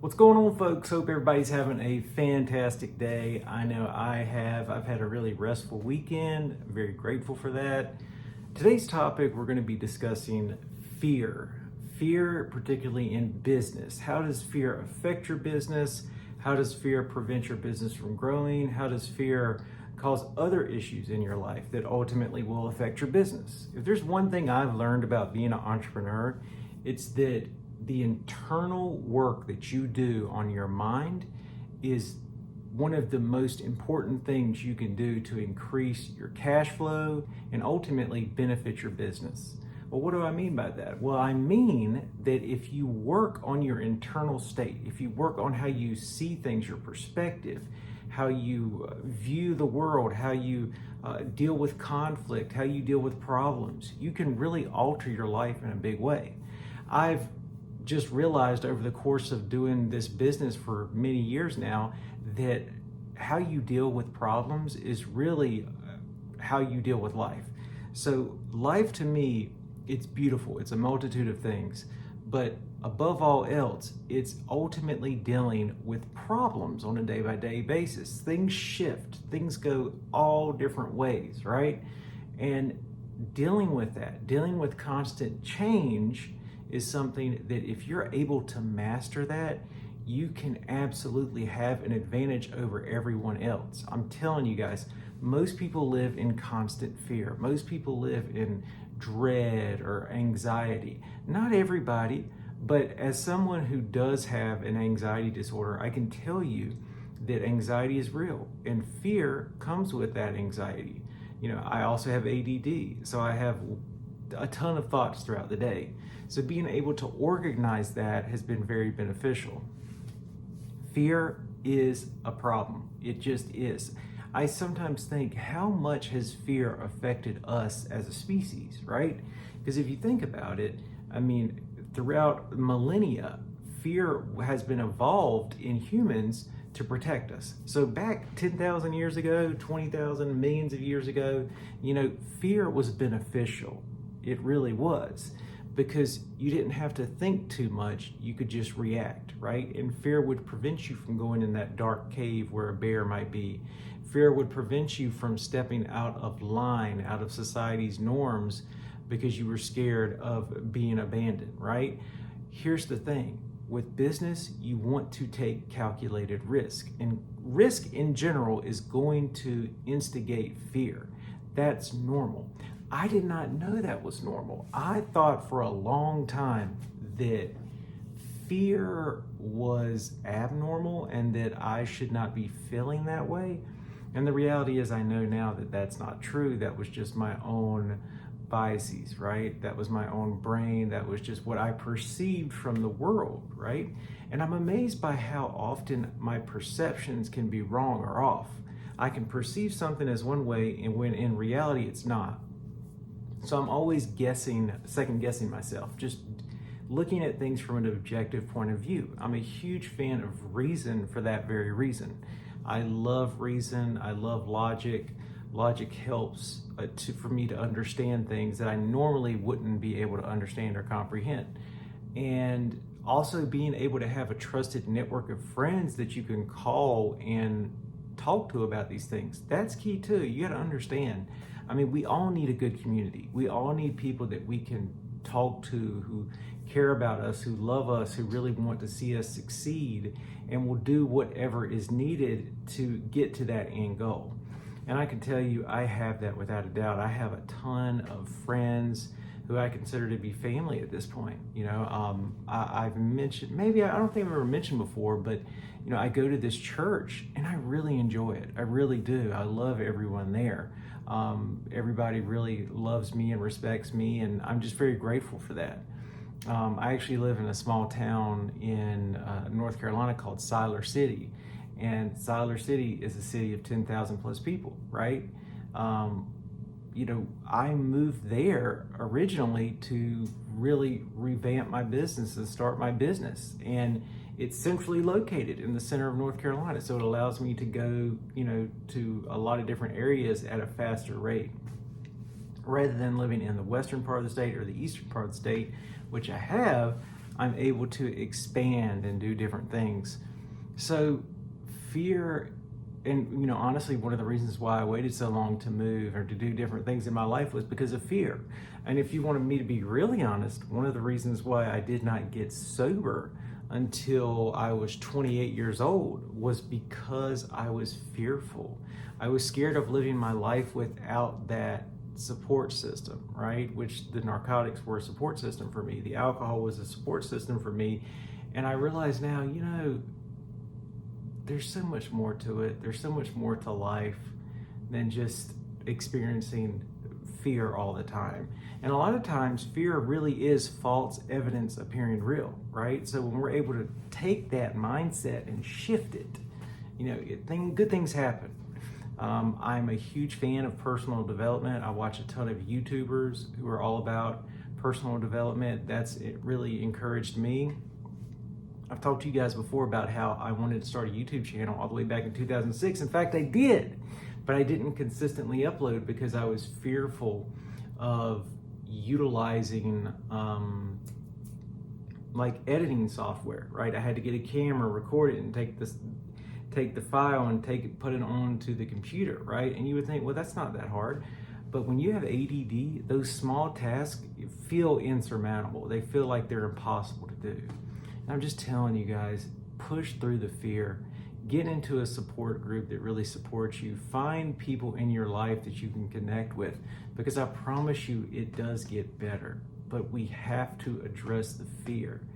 What's going on, folks? Hope everybody's having a fantastic day. I know I have. I've had a really restful weekend. I'm very grateful for that. Today's topic, we're going to be discussing fear. Fear, particularly in business. How does fear affect your business? How does fear prevent your business from growing? How does fear cause other issues in your life that ultimately will affect your business? If there's one thing I've learned about being an entrepreneur, it's that the internal work that you do on your mind is one of the most important things you can do to increase your cash flow and ultimately benefit your business. Well, what do I mean by that? Well, I mean that if you work on your internal state, if you work on how you see things, your perspective, how you view the world, how you deal with conflict, how you deal with problems, you can really alter your life in a big way. I've just realized over the course of doing this business for many years now that how you deal with problems is really how you deal with life. So life, to me, it's beautiful. It's a multitude of things, but above all else, it's ultimately dealing with problems on a day-by-day basis. Things shift, things go all different ways, right? And dealing with that, dealing with constant change, is something that if you're able to master that, you can absolutely have an advantage over everyone else. I'm telling you guys, most people live in constant fear. Most people live in dread or anxiety. Not everybody, but as someone who does have an anxiety disorder, I can tell you that anxiety is real and fear comes with that anxiety. You know, I also have ADD, so I have a ton of thoughts throughout the day. So being able to organize that has been very beneficial. Fear is a problem. It just is. I sometimes think, how much has fear affected us as a species, right? Because if you think about it, I mean, throughout millennia, fear has been evolved in humans to protect us. So back 10,000 years ago, 20,000, millions of years ago, you know, fear was beneficial. It really was, because you didn't have to think too much. You could just react, right? And fear would prevent you from going in that dark cave where a bear might be. Fear would prevent you from stepping out of line, out of society's norms, because you were scared of being abandoned, right? Here's the thing. With business, you want to take calculated risk. And risk in general is going to instigate fear. That's normal. I did not know that was normal. I thought for a long time that fear was abnormal and that I should not be feeling that way. And the reality is, I know now that that's not true. That was just my own biases, right? That was my own brain. That was just what I perceived from the world, right? And I'm amazed by how often my perceptions can be wrong or off. I can perceive something as one way, and when in reality it's not. So I'm always second guessing myself, just looking at things from an objective point of view. I'm a huge fan of reason for that very reason. I love reason. I love logic. Logic helps for me to understand things that I normally wouldn't be able to understand or comprehend. And also being able to have a trusted network of friends that you can call and talk to about these things. That's key too. You got to understand. I mean, we all need a good community. We all need people that we can talk to who care about us, who love us, who really want to see us succeed, and will do whatever is needed to get to that end goal. And I can tell you, I have that without a doubt. I have a ton of friends who I consider to be family at this point. You know, I've mentioned, maybe I don't think I've ever mentioned before, but you know, I go to this church and I really enjoy it. I really do. I love everyone there. Everybody really loves me and respects me, and I'm just very grateful for that. I actually live in a small town in North Carolina called Siler City, and Siler City is a city of 10,000 plus people, right? You know, I moved there originally to really revamp my business and start my business, and it's centrally located in the center of North Carolina, so it allows me to go, you know, to a lot of different areas at a faster rate, rather than living in the western part of the state or the eastern part of the state, which I have. I'm able to expand and do different things. So fear, and honestly, one of the reasons why I waited so long to move or to do different things in my life was because of fear. And if you wanted me to be really honest, one of the reasons why I did not get sober until I was 28 years old was because I was fearful. I was scared of living my life without that support system, right? Which the narcotics were a support system for me. The alcohol was a support system for me. And I realize now, there's so much more to it. There's so much more to life than just experiencing fear all the time. And a lot of times fear really is false evidence appearing real, right? So when we're able to take that mindset and shift it, good things happen. I'm a huge fan of personal development. I watch a ton of YouTubers who are all about personal development. It really encouraged me. I've talked to you guys before about how I wanted to start a YouTube channel all the way back in 2006. In fact, I did, but I didn't consistently upload because I was fearful of utilizing like editing software, right? I had to get a camera, record it, and take the file and put it onto the computer, right? And you would think, well, that's not that hard. But when you have ADD, those small tasks feel insurmountable. They feel like they're impossible to do. And I'm just telling you guys, push through the fear. Get into a support group that really supports you. Find people in your life that you can connect with, because I promise you it does get better. But we have to address the fear.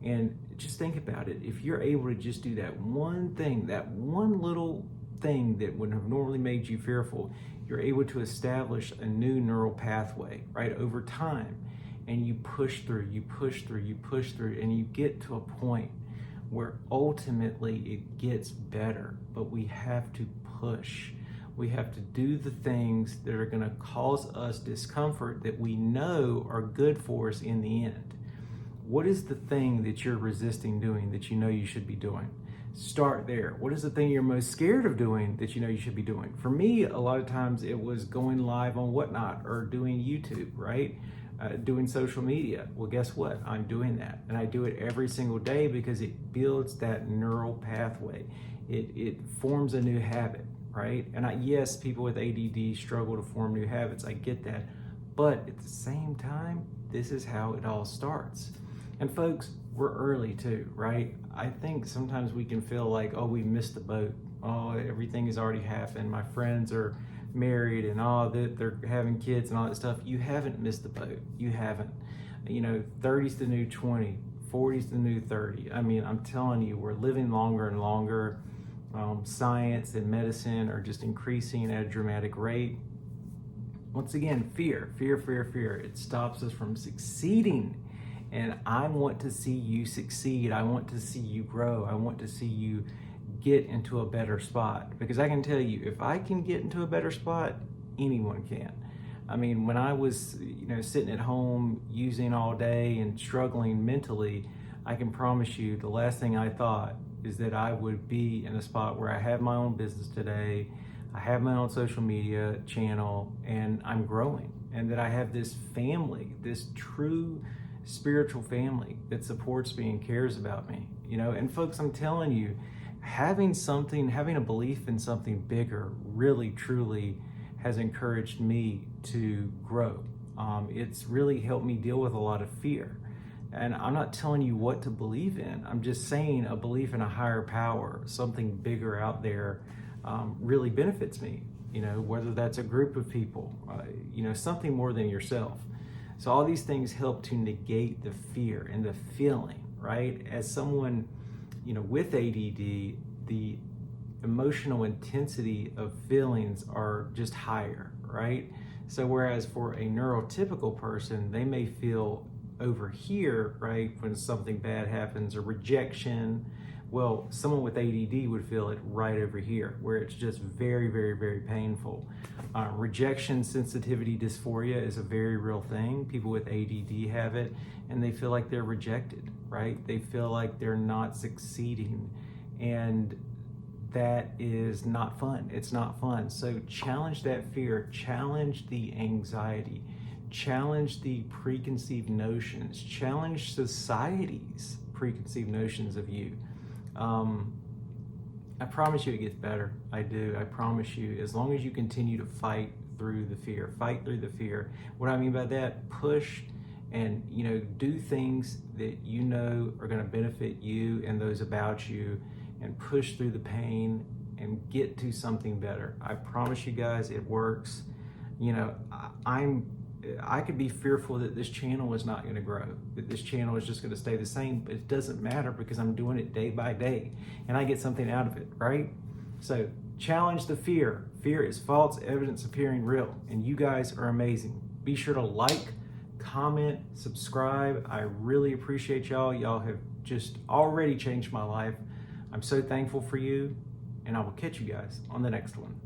And just think about it. If you're able to just do that one thing, that one little thing that would have normally made you fearful, you're able to establish a new neural pathway, right, over time. And you push through, and you get to a point where ultimately it gets better. But we have to push. We have to do the things that are going to cause us discomfort that we know are good for us in the end. What is the thing that you're resisting doing that you know you should be doing? Start there. What is the thing you're most scared of doing that you know you should be doing? For me, a lot of times it was going live on Whatnot or doing YouTube, right? Doing social media. Well, guess what? I'm doing that. And I do it every single day because it builds that neural pathway. It forms a new habit, right? And yes, people with ADD struggle to form new habits. I get that. But at the same time, this is how it all starts. And folks, we're early too, right? I think sometimes we can feel like, oh, we missed the boat. Oh, everything has already happened. My friends are married and they're having kids and all that stuff. You haven't missed the boat. You haven't. 30's the new 20, 40's the new 30. I mean, I'm telling you, we're living longer and longer. Science and medicine are just increasing at a dramatic rate. Once again, fear. It stops us from succeeding. And I want to see you succeed. I want to see you grow. I want to see you get into a better spot. Because I can tell you, if I can get into a better spot, anyone can. I mean, when I was, sitting at home using all day and struggling mentally, I can promise you the last thing I thought is that I would be in a spot where I have my own business today, I have my own social media channel, and I'm growing. And that I have this family, this true spiritual family that supports me and cares about me, and folks, I'm telling you, having a belief in something bigger really truly has encouraged me to grow. It's really helped me deal with a lot of fear. And I'm not telling you what to believe in. I'm just saying a belief in a higher power, something bigger out there, really benefits me, whether that's a group of people, something more than yourself. So all these things help to negate the fear and the feeling, right? As someone, with ADD, the emotional intensity of feelings are just higher, right? So whereas for a neurotypical person, they may feel over here, right, when something bad happens, or rejection. Well, someone with ADD would feel it right over here, where it's just very, very, very painful. Rejection sensitivity dysphoria is a very real thing. People with ADD have it, and they feel like they're rejected, right? They feel like they're not succeeding, and that is not fun. It's not fun. So challenge that fear, challenge the anxiety, challenge the preconceived notions, challenge society's preconceived notions of you. I promise you it gets better. I do. I promise you, as long as you continue to fight through the fear. What I mean by that, push and do things that you know are going to benefit you and those about you, and push through the pain and get to something better. I promise you guys, it works. I could be fearful that this channel is not going to grow, that this channel is just going to stay the same, but it doesn't matter because I'm doing it day by day and I get something out of it, right? So challenge the fear. Fear is false evidence appearing real, and you guys are amazing. Be sure to like, comment, subscribe. I really appreciate y'all. Y'all have just already changed my life. I'm so thankful for you, and I will catch you guys on the next one.